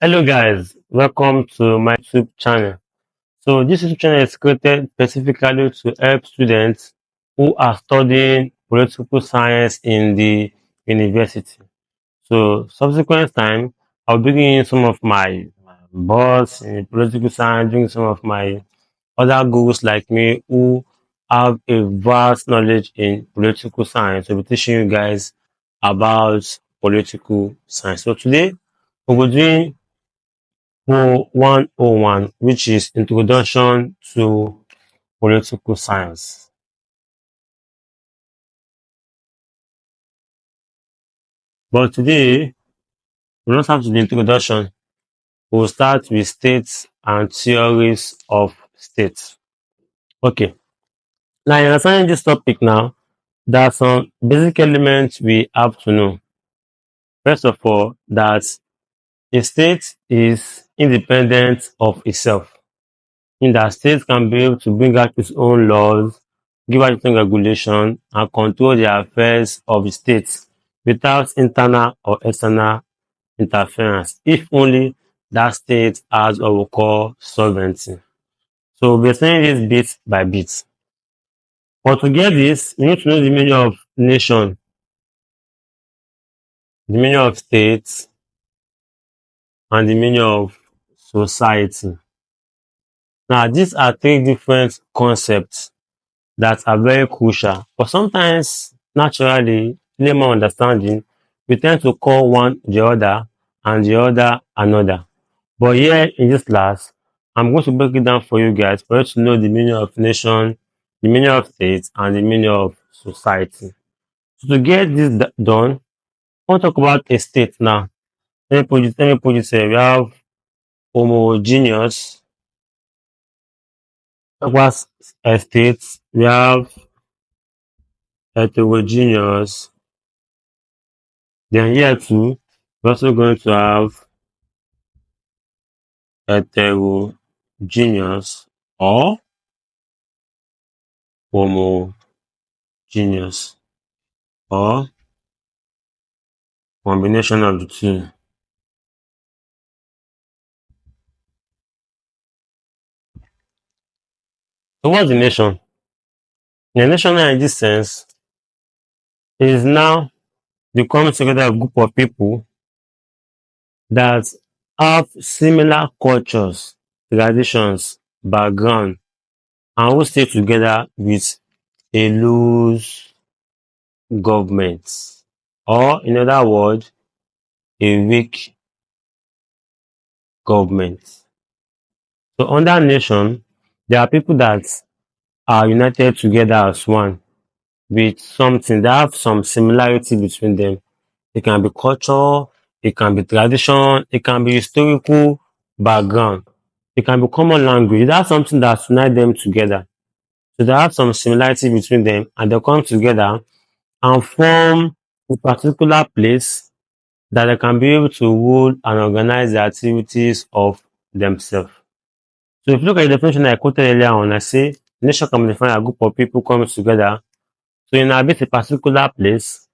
Hello guys, welcome to my YouTube channel. So this YouTube channel is created specifically to help students who are studying political science in the university. So subsequent time, I'll bring in some of my boss in political science, bring some of my other gurus like me who have a vast knowledge in political science. So we'll be teaching you guys about political science. So today we'll be doing 101, which is Introduction to Political Science. But today, we don't have to do the introduction. We'll start with states and theories of states. Okay. Now, in understanding this topic now, there are some basic elements we have to know. First of all, that a state is independent of itself. In that state can be able to bring out its own laws, give out its own regulation, and control the affairs of the state without internal or external interference, if only that state has what we call sovereignty. So we're saying this bit by bit. But to get this, we need to know the meaning of nation, the meaning of state, and the meaning of society. Now, these are three different concepts that are very crucial. But sometimes, naturally, layman understanding, we tend to call one the other and the other another. But here in this class, I'm going to break it down for you guys for you to know the meaning of nation, the meaning of state, and the meaning of society. So to get this done, I want to talk about a state now. Let me put it here. We have homogeneous. Talk about a state. We have heterogeneous. Then here too, we're also going to have heterogeneous or homogeneous or combination of the two. So what's the nation? The nation in this sense is now the coming together of a group of people that have similar cultures, traditions, background, and who stay together with a loose government, or in other words, a weak government. So under nation, there are people that are united together as one with something. They have some similarity between them. It can be culture, it can be tradition, it can be historical background, it can be common language. That's something that unites them together. So they have some similarity between them and they come together and form a particular place that they can be able to rule and organize the activities of themselves. So if you look at the definition I quoted earlier on, I say nation can be defined as a group of people coming together to inhabit a particular place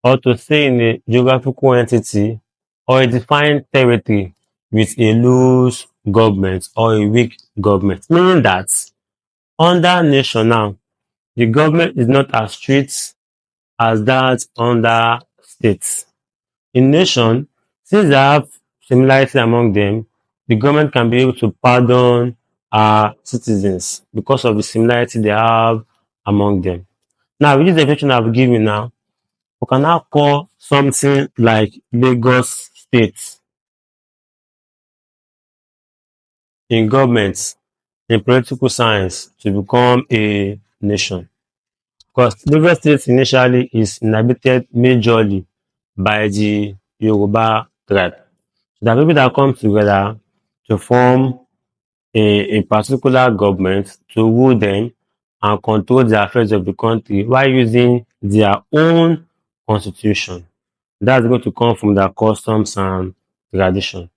or to stay in a geographical entity or a defined territory with a loose government or a weak government. Meaning that under nation now, the government is not as strict as that under states. In nation, since they have similarity among them, the government can be able to pardon citizens because of the similarity they have among them. Now, with this definition I've given now, we can now call something like Lagos State in government, in political science, to become a nation. Because Lagos State initially is inhabited majorly by the Yoruba tribe. So there are people that come together to form a particular government to rule them and control the affairs of the country while using their own constitution. That's going to come from their customs and tradition.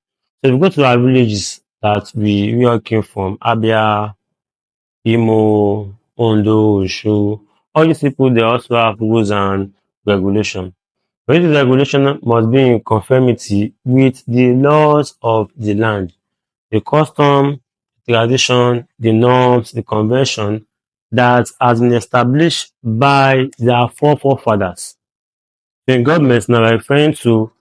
So if we go to our villages that we all came from, Abia, Imo, Ondo, Oshu, all these people they also have rules and regulation. But this regulation must be in conformity with the laws of the land, the custom, tradition, the norms, the convention that has been established by their forefathers. The government now referring to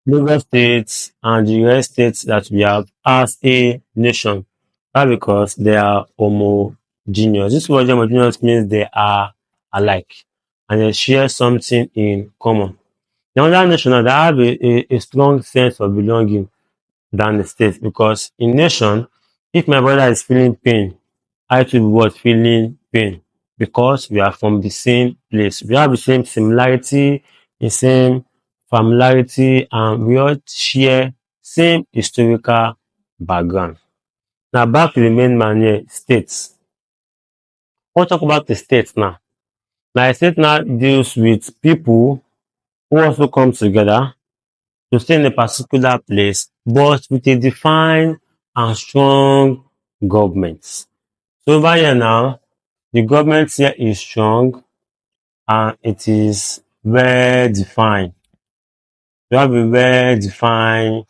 Lagos State and the rest states that we have as a nation. That's because they are homogeneous. This word homogeneous means they are alike and they share something in common. The other nation now, they have a strong sense of belonging than the state because in nation, if my brother is feeling pain, I too be what feeling pain because we are from the same place. We have the same similarity, the same familiarity, and we all share same historical background. Now back to the main man here, states. We'll talk about the states now. Now, a state now deals with people who also come together to stay in a particular place, but with a defined and strong government. So over here now, the government here is strong and it is well defined. We have a well defined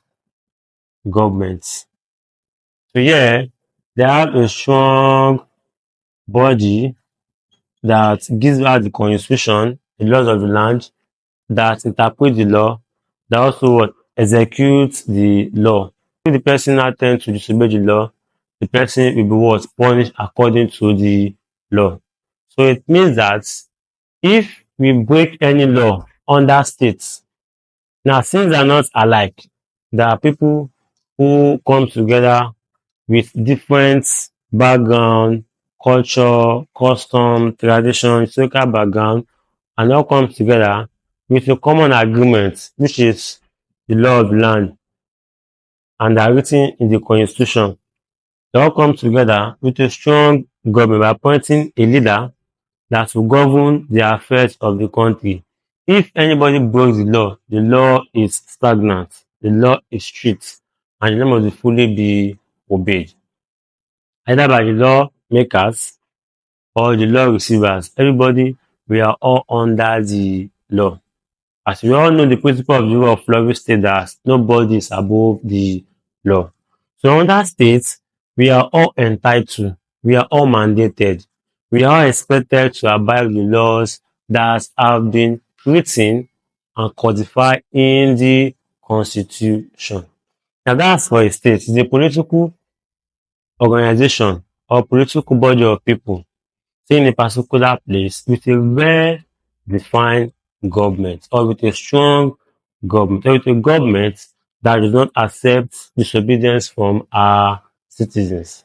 government. So yeah, they have a strong body that gives out the constitution, the laws of the land, that interpret the law, that also what executes the law. If the person now tends to disobey the law, the person will be what punished according to the law. So it means that if we break any law under states, now things are not alike. There are people who come together with different background, culture, custom, tradition, historical background, and all come together with a common agreement, which is the law of the land, and are written in the constitution. They all come together with a strong government by appointing a leader that will govern the affairs of the country. If anybody breaks the law is stagnant, the law is strict, and the law must fully be obeyed, either by the law makers or the law receivers. Everybody, we are all under the law. As we all know, the principle of the rule of law states that nobody is above the law. So under states, we are all entitled, we are all mandated, we are all expected to abide with the laws that have been written and codified in the constitution. Now that's for a state. It's a political organization or political body of people staying in a particular place with a well-defined government or with a strong government or with a government that does not accept disobedience from our citizens.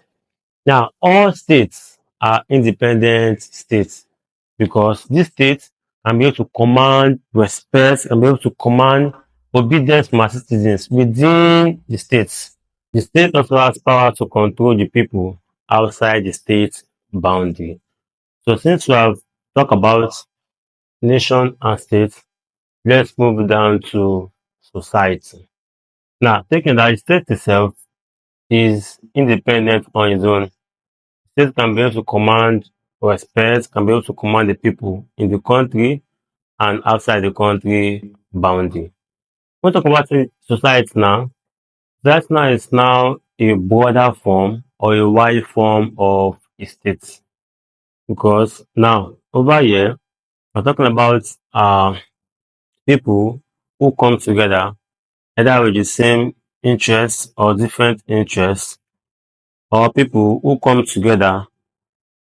Now, all states are independent states because these states can be able to command respect and be able to command obedience from our citizens within the states. The state also has power to control the people outside the state boundary. So since we have talked about nation and state, let's move down to society. Now, taking that the state itself is independent on its own. State can be able to command respect, can be able to command the people in the country and outside the country boundary. When we talk about society now, society now is now a broader form or a wide form of a state. Because now, over here, we're talking about people who come together either with the same interests or different interests, or people who come together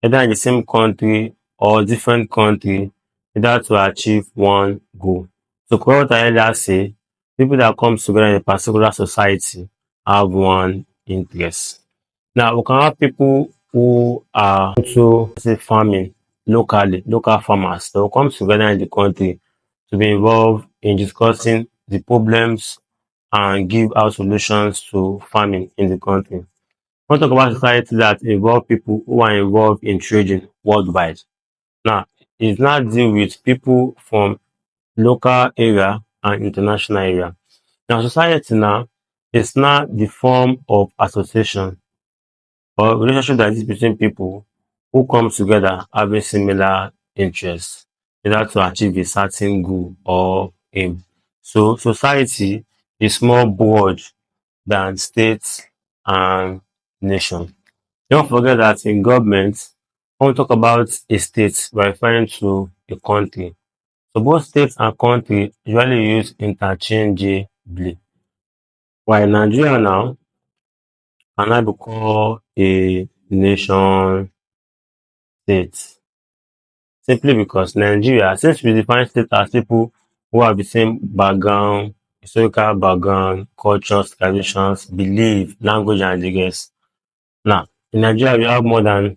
either in the same country or different country either to achieve one goal. So what I earlier say, people that come together in a particular society have one interest. Now we can have people who are into say farming locally, local farmers. They will come together in the country to be involved in discussing the problems and give out solutions to farming in the country. We talk about society that involve people who are involved in trading worldwide. Now, it's not deal with people from local area and international area. Now, society now is not the form of association or relationship that is between people who come together having similar interests in order to achieve a certain goal or aim. So society is more broad than states and nation. Don't forget that in government, when we talk about a state, we're referring to a country. So both states and country usually use interchangeably. While Nigeria now cannot be called a nation state simply because Nigeria, since we define state as people who have the same background, historical background, cultures, traditions, belief, language, and the rest. Now, in Nigeria, we have more than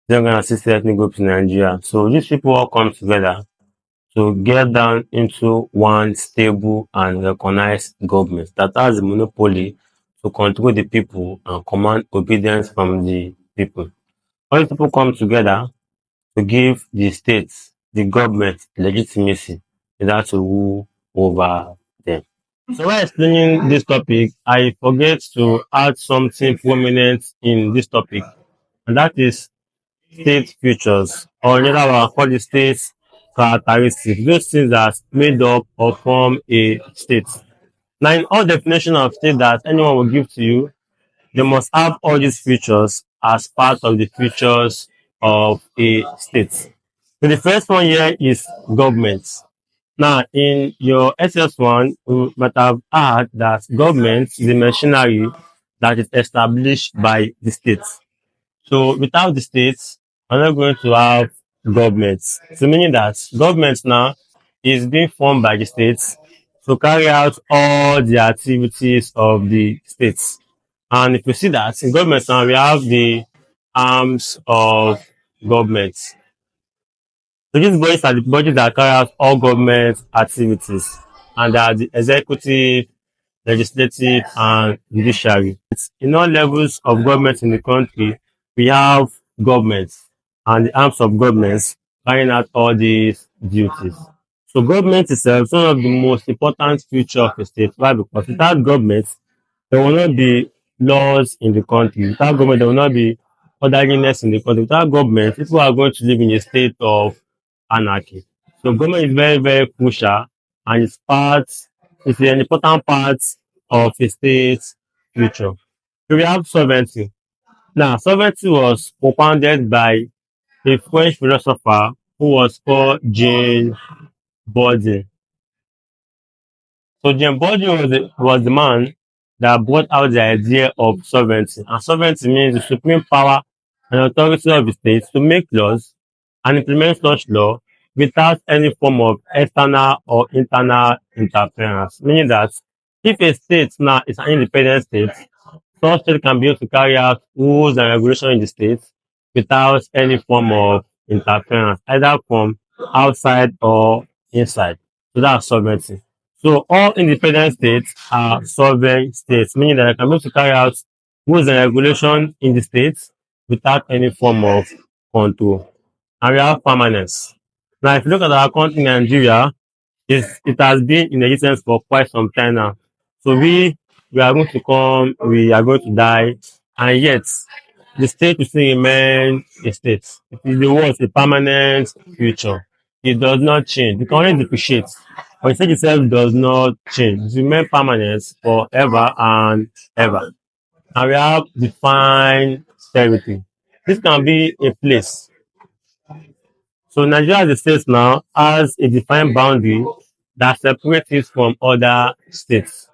360 ethnic groups in Nigeria. So these people all come together to get down into one stable and recognized government that has the monopoly to control the people and command obedience from the people. All these people come together to give the states, the government legitimacy in order to rule over them. So while explaining this topic, I forget to add something prominent in this topic, and that is state features, or in other words, call it state characteristics, those things that made up or form a state. Now, in all definition of state that anyone will give to you, they must have all these features as part of the features of a state. So the first one here is government. Now, in your SS1, you might have heard that government is a machinery that is established by the state. So without the states, we're not going to have governments. So meaning that government now is being formed by the states to carry out all the activities of the states. And if you see that in government now, we have the arms of government. So these bodies are the bodies that carry out all government activities, and they are the executive, legislative, and judiciary. In all levels of government in the country, we have governments and the arms of governments carrying out all these duties. So government itself is one of the most important feature of a state. Why? Because without government, there will not be laws in the country. Without government, there will not be orderliness in the country. Without government, people are going to live in a state of anarchy. So government is very, very crucial, and it's an important part of a state's future. So we have sovereignty. Now, sovereignty was propounded by a French philosopher who was called Jean Bodin. So Jean Bodin was the man that brought out the idea of sovereignty. And sovereignty means the supreme power and authority of the state to make laws and implement such law without any form of external or internal interference. Meaning that if a state now is an independent state, such state can be able to carry out rules and regulations in the state without any form of interference, either from outside or inside. So that's sovereignty. So all independent states are sovereign states, meaning that they can be able to carry out rules and regulations in the states without any form of control. And we have permanence. Now, if you look at our country, Nigeria, it has been in existence for quite some time now. So we are going to come, we are going to die, and yet the state will still remain a state. It is the words a permanent future. It does not change. We can only depreciate, but the state itself does not change. It remains permanent forever and ever. And we have defined territory. This can be a place. So Nigeria as a state now has a defined boundary that separates it from other states.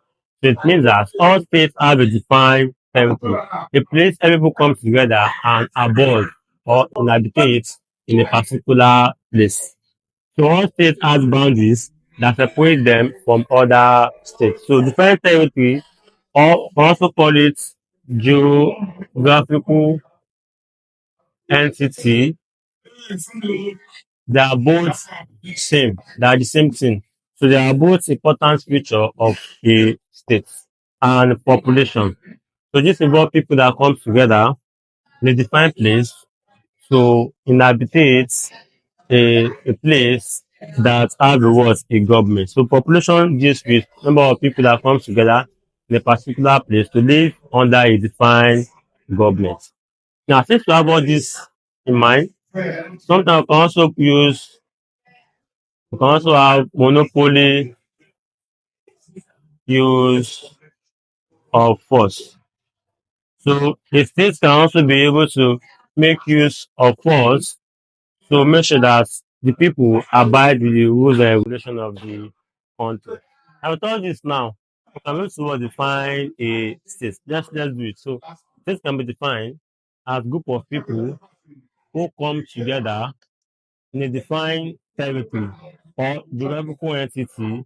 So it means that all states have a defined territory, a place where people come together and abode or inhabit in a particular place. So all states has boundaries that separate them from other states. So defined territory, or we also call it geographical entity, they are both same. They are the same thing. So they are both important feature of a state and population. So this involve people that come together in a defined place to inhabit a place that has the words a government. So population deals with number of people that come together in a particular place to live under a defined government. Now, since we have all this in mind, sometimes we can also have monopoly use of force. So the states can also be able to make use of force to make sure that the people abide with the rules and regulation of the country. I will tell this now. We can move to define a state. Let's do it. So states can be defined as group of people who come together in a defined territory or geographical entity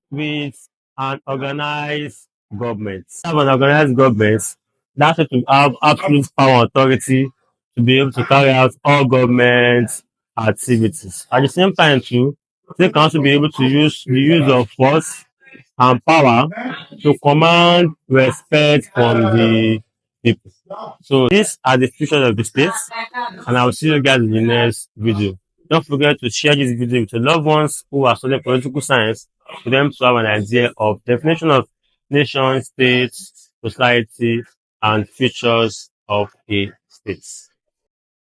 with an organized government. Have an organized government that to have absolute power and authority to be able to carry out all government activities. At the same time too, they can also be able to use the use of force and power to command respect from the people. So these are the features of the state, and I will see you guys in the next video. Don't forget to share this video with your loved ones who are studying political science for them to have an idea of definition of nation, state, society, and features of a state.